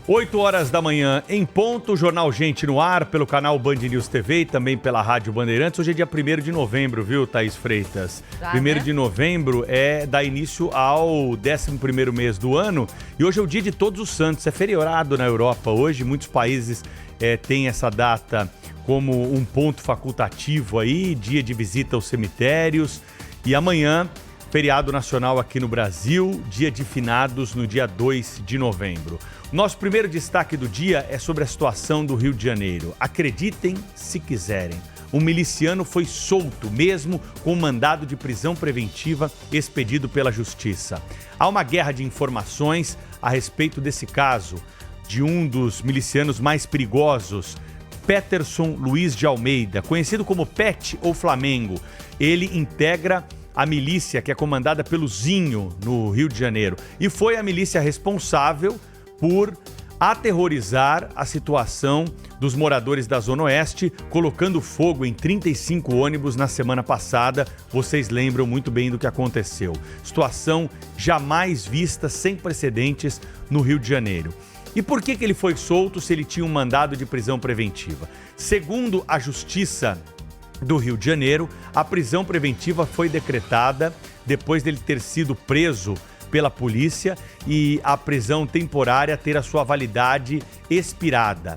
8 horas da manhã em ponto, Jornal Gente no ar, pelo canal Band News TV e também pela Rádio Bandeirantes. Hoje é dia 1º de novembro, viu, Thaís Freitas? Já, 1º né? de novembro dá início ao 11º mês do ano e hoje é o dia de Todos os Santos, é feriado na Europa. Hoje muitos países têm essa data como um ponto facultativo aí, dia de visita aos cemitérios. E amanhã, feriado nacional aqui no Brasil, dia de finados no dia 2 de novembro. Nosso primeiro destaque do dia é sobre a situação do Rio de Janeiro. Acreditem se quiserem, um miliciano foi solto, mesmo com mandado de prisão preventiva expedido pela Justiça. Há uma guerra de informações a respeito desse caso, de um dos milicianos mais perigosos, Peterson Luiz de Almeida, conhecido como Pet ou Flamengo. Ele integra a milícia que é comandada pelo Zinho, no Rio de Janeiro. E foi a milícia responsável por aterrorizar a situação dos moradores da Zona Oeste, colocando fogo em 35 ônibus na semana passada. Vocês lembram muito bem do que aconteceu. Situação jamais vista, sem precedentes no Rio de Janeiro. E por que ele foi solto se ele tinha um mandado de prisão preventiva? Segundo a Justiça do Rio de Janeiro, a prisão preventiva foi decretada depois dele ter sido preso pela polícia e a prisão temporária ter a sua validade expirada.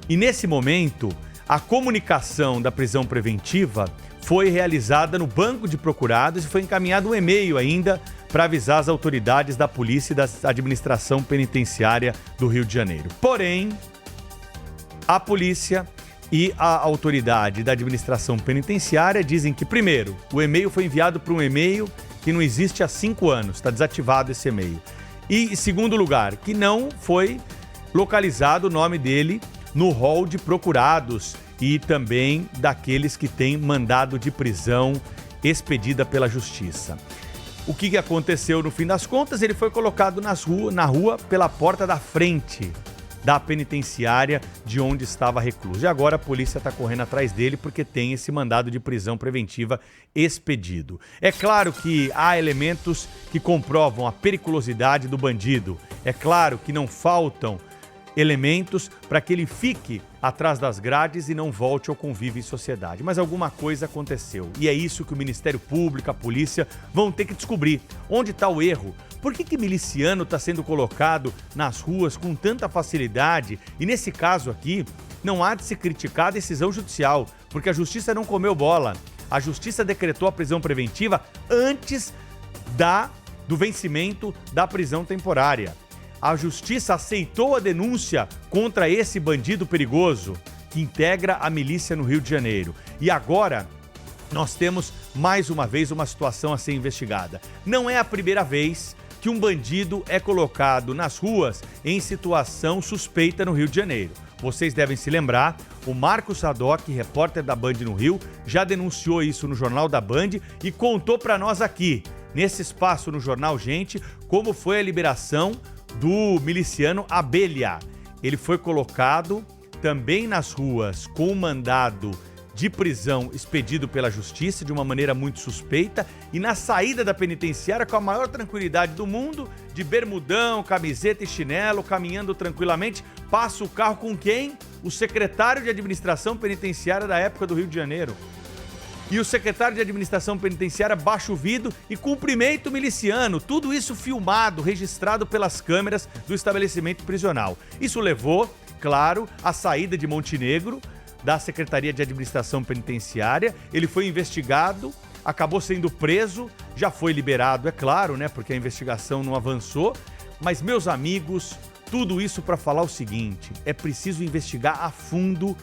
E nesse momento, a comunicação da prisão preventiva foi realizada no banco de procurados e foi encaminhado um e-mail ainda para avisar as autoridades da polícia e da administração penitenciária do Rio de Janeiro. Porém, a polícia e a autoridade da administração penitenciária dizem que, primeiro, o e-mail foi enviado para um e-mail que não existe há 5 anos, está desativado esse e-mail. E, em segundo lugar, que não foi localizado o nome dele no rol de procurados e também daqueles que têm mandado de prisão expedida pela Justiça. O que aconteceu no fim das contas? Ele foi colocado na rua pela porta da frente da penitenciária de onde estava recluso. E agora a polícia está correndo atrás dele porque tem esse mandado de prisão preventiva expedido. É claro que há elementos que comprovam a periculosidade do bandido. É claro que não faltam elementos para que ele fique atrás das grades e não volte ao convívio em sociedade. Mas alguma coisa aconteceu. E é isso que o Ministério Público, a polícia, vão ter que descobrir. Onde está o erro? Por que miliciano está sendo colocado nas ruas com tanta facilidade? E nesse caso aqui, não há de se criticar a decisão judicial, porque a Justiça não comeu bola. A Justiça decretou a prisão preventiva antes do vencimento da prisão temporária. A Justiça aceitou a denúncia contra esse bandido perigoso que integra a milícia no Rio de Janeiro. E agora nós temos mais uma vez uma situação a ser investigada. Não é a primeira vez que um bandido é colocado nas ruas em situação suspeita no Rio de Janeiro. Vocês devem se lembrar, o Marcos Sadoc, repórter da Band no Rio, já denunciou isso no Jornal da Band e contou para nós aqui, nesse espaço no Jornal Gente, como foi a liberação do miliciano Abelha. Ele foi colocado também nas ruas com um mandado de prisão expedido pela Justiça de uma maneira muito suspeita e na saída da penitenciária com a maior tranquilidade do mundo, de bermudão, camiseta e chinelo, caminhando tranquilamente, passa o carro com quem? O secretário de administração penitenciária da época do Rio de Janeiro. E o secretário de administração penitenciária baixa o vidro e cumprimenta o miliciano. Tudo isso filmado, registrado pelas câmeras do estabelecimento prisional. Isso levou, claro, à saída de Montenegro da Secretaria de Administração Penitenciária. Ele foi investigado, acabou sendo preso, já foi liberado, é claro, né? Porque a investigação não avançou. Mas, meus amigos, tudo isso para falar o seguinte: é preciso investigar a fundo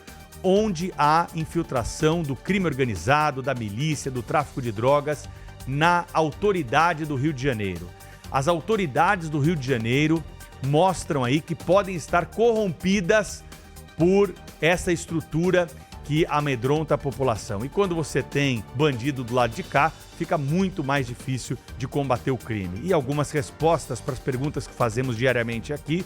onde há infiltração do crime organizado, da milícia, do tráfico de drogas na autoridade do Rio de Janeiro. As autoridades do Rio de Janeiro mostram aí que podem estar corrompidas por essa estrutura que amedronta a população. E quando você tem bandido do lado de cá, fica muito mais difícil de combater o crime. E algumas respostas para as perguntas que fazemos diariamente aqui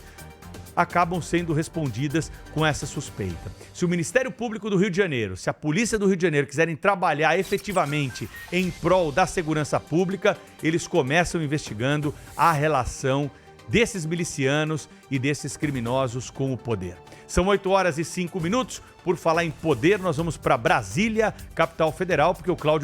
acabam sendo respondidas com essa suspeita. Se o Ministério Público do Rio de Janeiro, se a Polícia do Rio de Janeiro quiserem trabalhar efetivamente em prol da segurança pública, eles começam investigando a relação desses milicianos e desses criminosos com o poder. São 8h05. Por falar em poder, nós vamos para Brasília, capital federal, porque o Cláudio